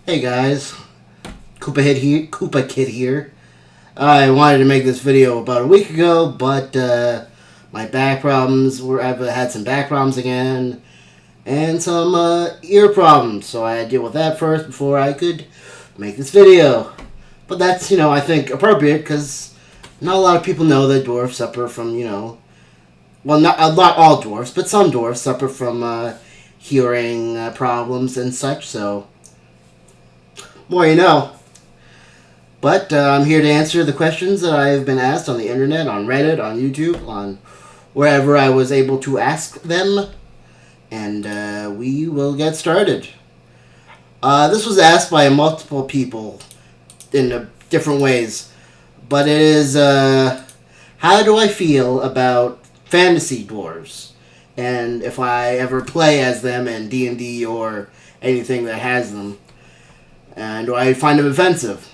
Hey guys, Koopa Kid here. I wanted to make this video about a week ago, but my back problems I've had some back problems again, and some ear problems. So I had to deal with that first before I could make this video. But that's I think appropriate because not a lot of people know that dwarfs suffer from well, not all dwarfs, but some dwarfs suffer from hearing problems and such. So more you know. But I'm here to answer the questions that I've been asked on the internet, on Reddit, on YouTube, on wherever I was able to ask them. And we will get started. This was asked by multiple people in different ways. But it is, how do I feel about fantasy dwarves? And if I ever play as them in D&D or anything that has them. And do I find them offensive?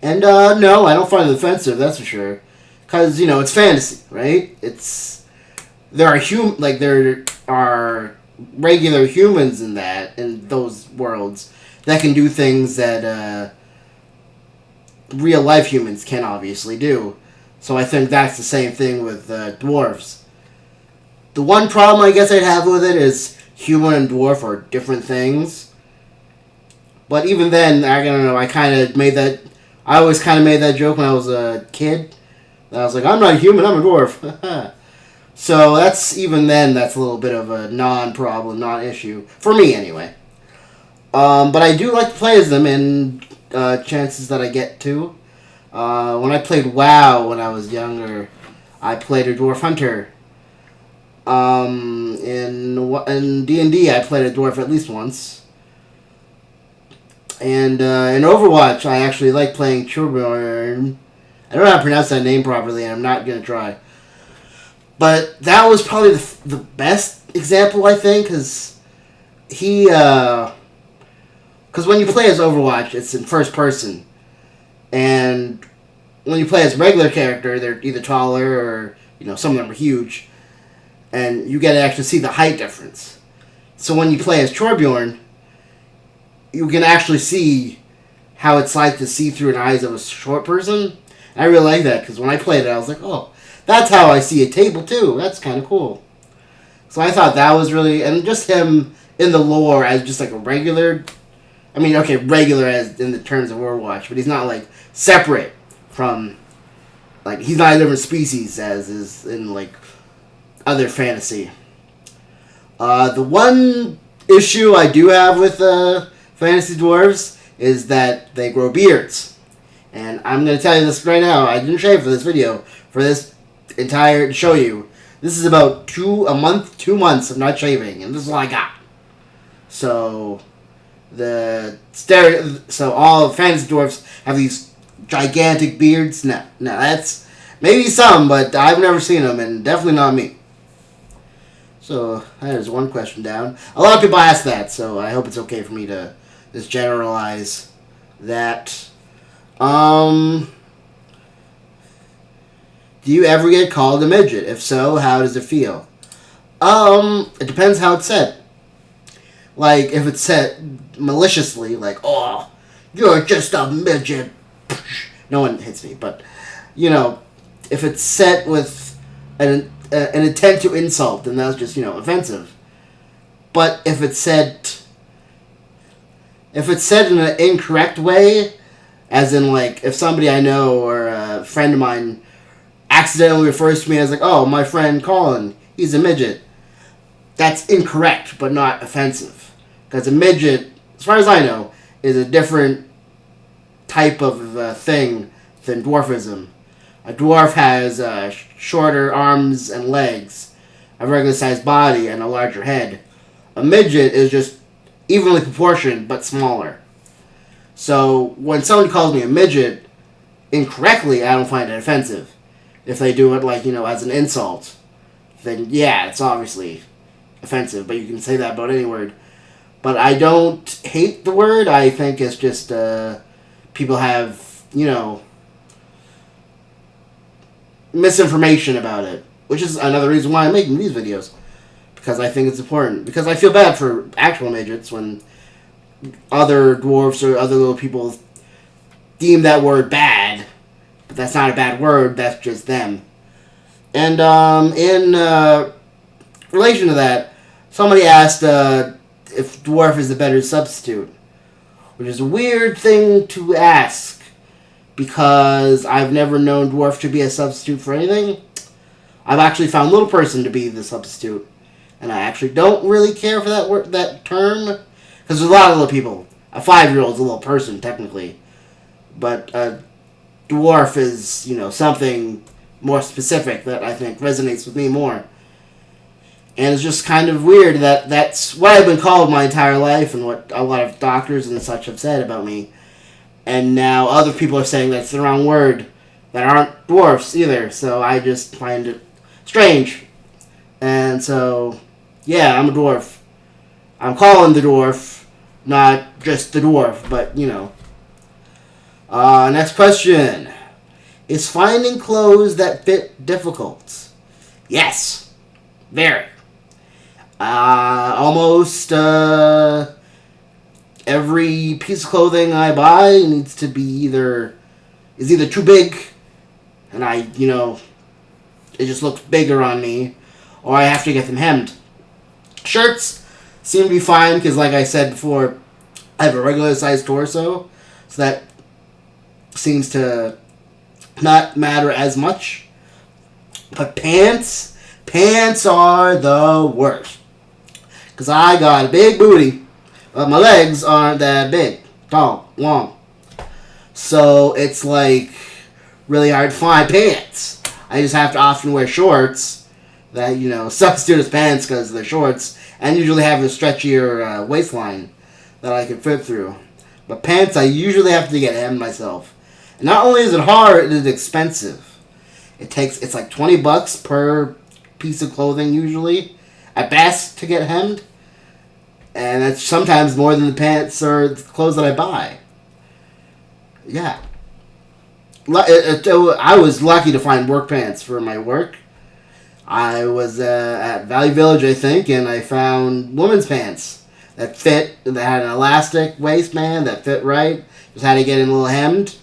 And no, I don't find them offensive. That's for sure, because it's fantasy, right? There are regular humans in those worlds that can do things that real life humans can obviously do. So I think that's the same thing with dwarves. The one problem I guess I'd have with it is human and dwarf are different things. But even then, I don't know. I always kind of made that joke when I was a kid. I was like, I'm not a human, I'm a dwarf. So that's a little bit of a non-problem, non-issue for me anyway. But I do like to play as them in chances that I get to. When I played WoW when I was younger, I played a dwarf hunter. In D&D, I played a dwarf at least once. And in Overwatch, I actually like playing Torbjorn. I don't know how to pronounce that name properly, and I'm not going to try. But that was probably the best example, I think, because because when you play as Overwatch, it's in first person. And when you play as a regular character, they're either taller or, some of them are huge. And you get to actually see the height difference. So when you play as Torbjorn, you can actually see how it's like to see through the eyes of a short person. And I really like that, because when I played it, I was like, oh, that's how I see a table, too. That's kind of cool. So I thought that was really... And just him in the lore as just like a regular... I mean, okay, regular as in the terms of Overwatch, but he's not, separate from... he's not a different species as is in, other fantasy. The one issue I do have with... fantasy dwarves is that they grow beards. And I'm going to tell you this right now. I didn't shave for this video. To show you. This is about 2 months of not shaving. And this is all I got. So, all fantasy dwarves have these gigantic beards. No, that's maybe some, but I've never seen them. And definitely not me. So, there's one question down. A lot of people ask that. So, I hope it's okay for me to just generalize that. Do you ever get called a midget? If so, how does it feel? It depends how it's said. If it's said maliciously, oh, you're just a midget. No one hits me, but, if it's said with an intent to insult, then that's just, offensive. But if it's said in an incorrect way, as in, if somebody I know or a friend of mine accidentally refers to me as, oh, my friend Colin, he's a midget, that's incorrect, but not offensive. Because a midget, as far as I know, is a different type of thing than dwarfism. A dwarf has shorter arms and legs, a regular-sized body, and a larger head. A midget is just evenly proportioned, but smaller. So, when someone calls me a midget incorrectly, I don't find it offensive. If they do it, as an insult, then yeah, it's obviously offensive, but you can say that about any word. But I don't hate the word. I think it's just, people have, misinformation about it, which is another reason why I'm making these videos. Because I think it's important. Because I feel bad for actual midgets when other dwarfs or other little people deem that word bad, but that's not a bad word. That's just them. And in relation to that, somebody asked if dwarf is a better substitute, which is a weird thing to ask because I've never known dwarf to be a substitute for anything. I've actually found little person to be the substitute, and I actually don't really care for that term because there's a lot of little people. A 5-year-old is a little person technically, but dwarf is something more specific that I think resonates with me more. And it's just kind of weird that that's what I've been called my entire life and what a lot of doctors and such have said about me. And now other people are saying that's the wrong word, that aren't dwarfs either. So I just find it strange. And so, yeah, I'm a dwarf. I'm calling the dwarf, not just the dwarf, but, next question. Is finding clothes that fit difficult? Yes. Very. Almost every piece of clothing I buy needs to be either too big, and it just looks bigger on me, or I have to get them hemmed. Shirts seem to be fine because, like I said before, I have a regular sized torso, so that seems to not matter as much. But pants are the worst. Because I got a big booty, but my legs aren't that big, tall, long. So it's like really hard to find pants. I just have to often wear shorts that, substitute as pants because they're shorts, and usually have a stretchier waistline that I can fit through. But pants I usually have to get hemmed myself. And not only is it hard, it is expensive. It's like $20 per piece of clothing usually, at best, to get hemmed. And that's sometimes more than the pants or the clothes that I buy. Yeah. I was lucky to find work pants for my work. I was at Valley Village, I think, and I found women's pants that fit, that had an elastic waistband that fit right. Just had to get in a little hemmed.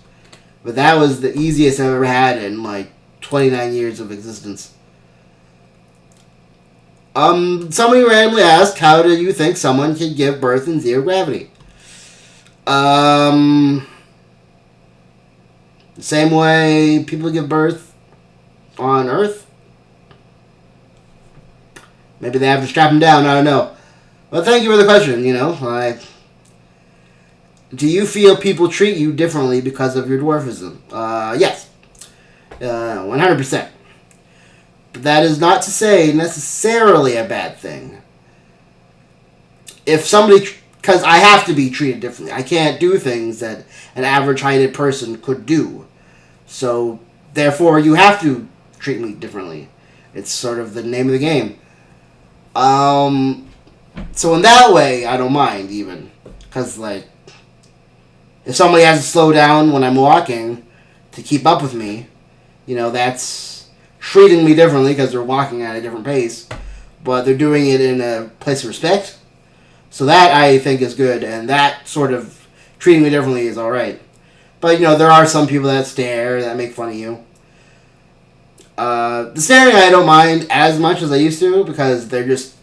But that was the easiest I've ever had in 29 years of existence. Somebody randomly asked, how do you think someone can give birth in zero gravity? The same way people give birth on Earth? Maybe they have to strap them down, I don't know. But thank you for the question, do you feel people treat you differently because of your dwarfism? Yes. 100%. But that is not to say necessarily a bad thing. If somebody... Because I have to be treated differently. I can't do things that an average-heighted person could do. So, therefore, you have to treat me differently. It's sort of the name of the game. So in that way, I don't mind, even. Because, if somebody has to slow down when I'm walking to keep up with me, that's treating me differently because they're walking at a different pace, but they're doing it in a place of respect. So that I think is good, and that sort of treating me differently is alright. But, there are some people that stare, that make fun of you. The staring I don't mind as much as I used to because they're just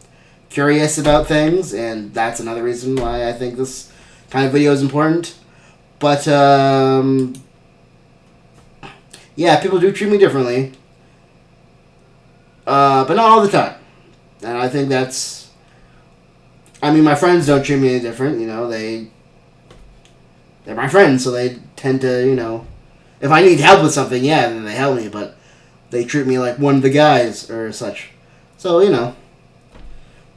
curious about things, and that's another reason why I think this kind of video is important. But, yeah, people do treat me differently. But not all the time. And I think that's... my friends don't treat me any different, they're my friends, so they tend to, if I need help with something, yeah, then they help me, but they treat me like one of the guys or such. So,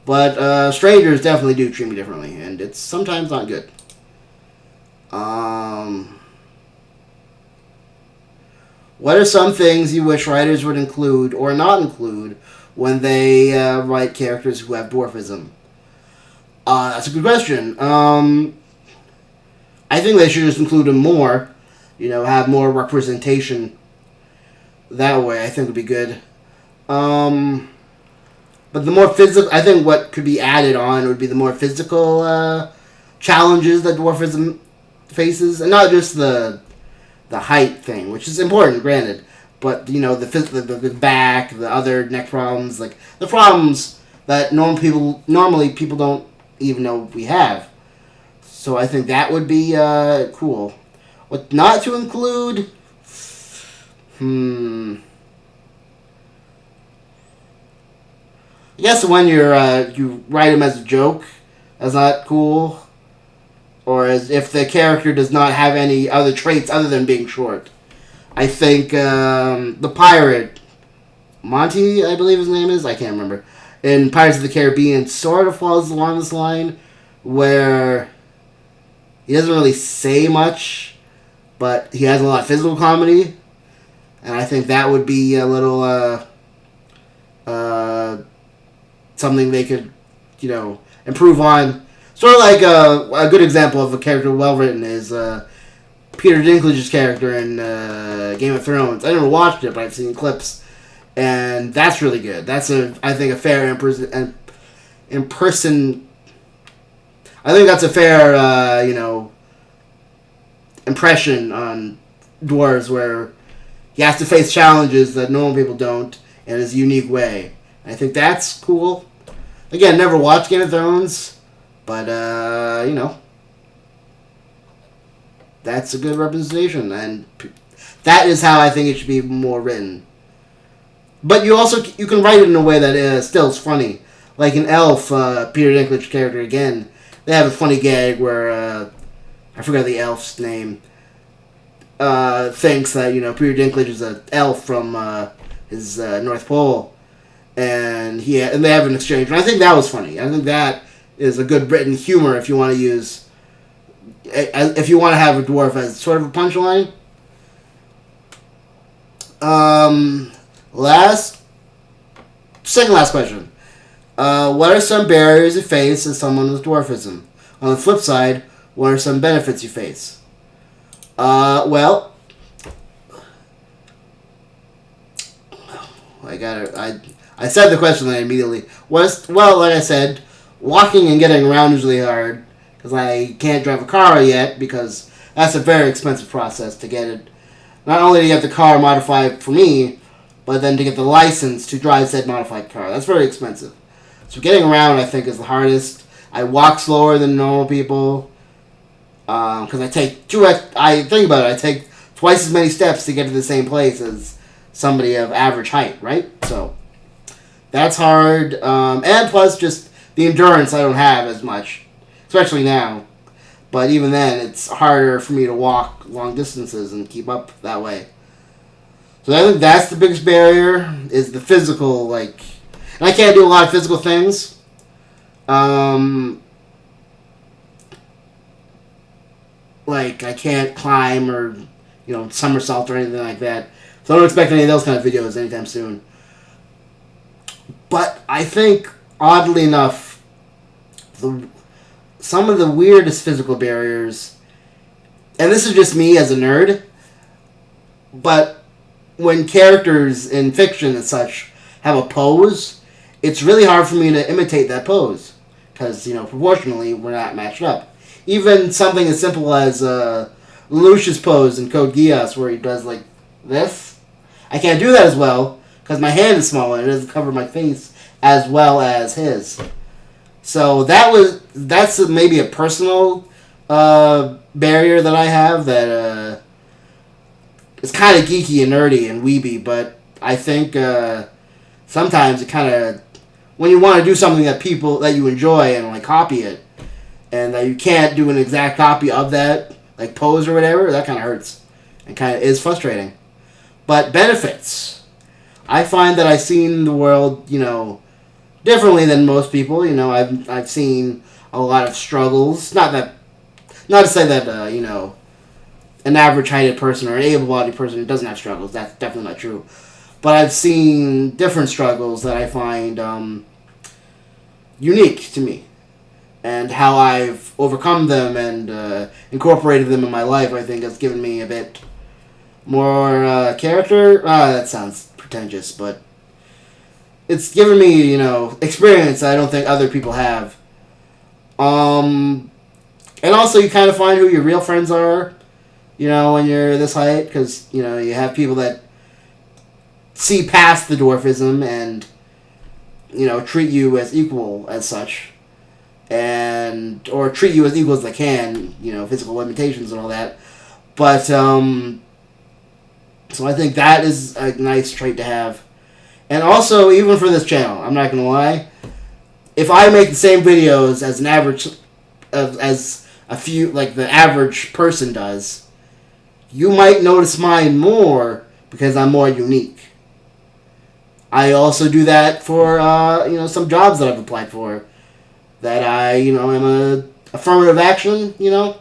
But strangers definitely do treat me differently, and it's sometimes not good. What are some things you wish writers would include or not include when they write characters who have dwarfism? That's a good question. I think they should just include them more. Have more representation that way. I think would be good. But the more physical, I think what could be added on would be the more physical challenges that dwarfism faces, and not just the height thing, which is important, granted, but the back, the other neck problems, like the problems that normally people don't even know we have. So I think that would be cool. What not to include? I guess when you write him as a joke, that's not cool. Or as if the character does not have any other traits other than being short. I think the pirate, Monty, I believe his name is, I can't remember, in Pirates of the Caribbean sort of falls along this line where he doesn't really say much, but he has a lot of physical comedy. And I think that would be a little something they could, improve on. Sort of like a good example of a character well written is Peter Dinklage's character in Game of Thrones. I never watched it, but I've seen clips, and that's really good. That's I think a fair impression on dwarves where he has to face challenges that normal people don't in his unique way. I think that's cool. Again, never watched Game of Thrones, but, that's a good representation, and that is how I think it should be more written. But you can write it in a way that still is funny. Like in Elf, Peter Dinklage character again, they have a funny gag where, I forgot the elf's name, thinks that, Peter Dinklage is an elf from his North Pole, and they have an exchange, and I think that was funny. I think that is a good written humor if you want to have a dwarf as sort of a punchline. Second last question. What are some barriers you face as someone with dwarfism? On the flip side, what are some benefits you face? Well, I said the question then immediately. Like I said, walking and getting around is really hard because I can't drive a car yet because that's a very expensive process to get it. Not only to get the car modified for me, but then to get the license to drive said modified car. That's very expensive. So getting around, I think, is the hardest. I walk slower than normal people because I take I take twice as many steps to get to the same place as somebody of average height, right? So that's hard. And plus just the endurance I don't have as much, especially now. But even then, it's harder for me to walk long distances and keep up that way. So I think that's the biggest barrier, is the physical, and I can't do a lot of physical things. I can't climb or, somersault or anything like that. So I don't expect any of those kind of videos anytime soon. But I think, oddly enough, some of the weirdest physical barriers, and this is just me as a nerd, but when characters in fiction and such have a pose, it's really hard for me to imitate that pose. Because, proportionally, we're not matched up. Even something as simple as Lucius pose in Code Geass, where he does, this. I can't do that as well, because my hand is small and it doesn't cover my face as well as his. So that's maybe a personal barrier that I have that is kind of geeky and nerdy and weeby, but I think sometimes it kind of, when you want to do something that you enjoy and copy it, and that you can't do an exact copy of that, pose or whatever, that kind of hurts and kind of is frustrating. But benefits, I find that I've seen the world, differently than most people. I've seen a lot of struggles. Not to say that an average-heighted person or an able-bodied person doesn't have struggles. That's definitely not true. But I've seen different struggles that I find unique to me. And how I've overcome them and incorporated them in my life, I think, has given me a bit more character. That sounds pretentious, but it's given me, experience I don't think other people have. And And also, you kind of find who your real friends are, you know, when you're this height, because, you know, you have people that see past the dwarfism and, you know, treat you as equal as such, and or treat you as equal as they can, you know, physical limitations and all that. But so I think that is a nice trait to have. And also, even for this channel, I'm not gonna lie, if I make the same videos as an average, as a few, like the average person does, you might notice mine more because I'm more unique. I also do that for, you know, some jobs that I've applied for. That I, you know, am a affirmative action, you know.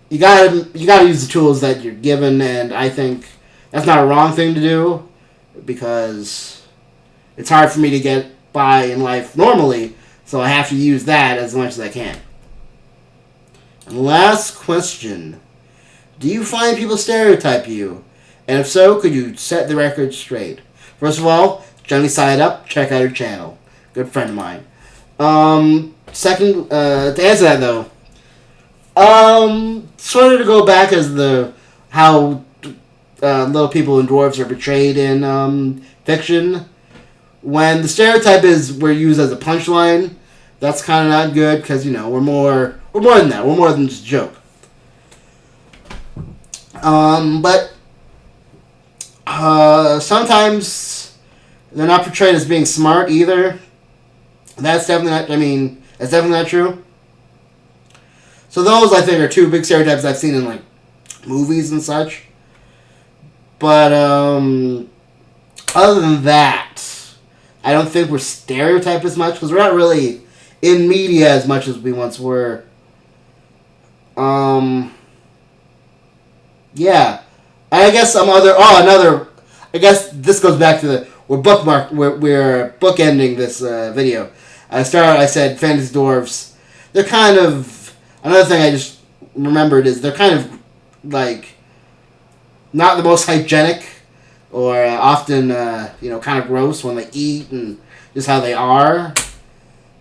You gotta use the tools that you're given, and I think that's not a wrong thing to do, because it's hard for me to get by in life normally, so I have to use that as much as I can. And last question. Do you find people stereotype you? And if so, could you set the record straight? First of all, Johnny Side Up, check out her channel. Good friend of mine. Second, to answer that though, sort of to go back as how little people and dwarves are portrayed in fiction. When the stereotype we're used as a punchline, that's kind of not good, because, you know, we're more than that. We're more than just a joke. But sometimes they're not portrayed as being smart either. That's definitely not, that's definitely not true. So those, I think, are two big stereotypes I've seen in, like, movies and such. But, other than that, I don't think we're stereotyped as much, because we're not really in media as much as we once were. Yeah. I guess I guess this goes back to we're bookending this video. I said fantasy dwarves. They're kind of, another thing I just remembered is they're kind of, like, not the most hygienic, or often, you know, kind of gross when they eat and just how they are.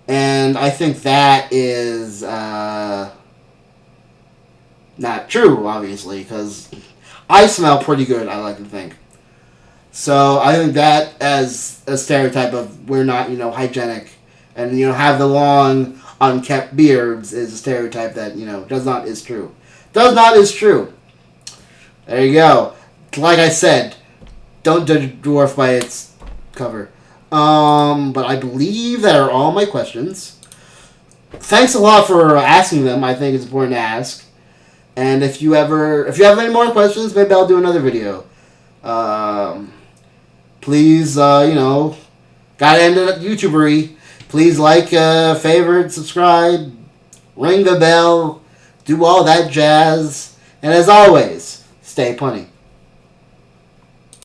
And I think that is not true, obviously, because I smell pretty good, I like to think. So I think that as a stereotype of we're not, you know, hygienic, and, you know, have the long, unkept beards is a stereotype that, you know, does not is true. There you go. Like I said, don't judge a dwarf by its cover. But I believe that are all my questions. Thanks a lot for asking them. I think it's important to ask. And if you have any more questions, maybe I'll do another video. Please, you know, gotta end it at YouTubery. Please like, favorite, subscribe, ring the bell, do all that jazz. And as always, stay punny.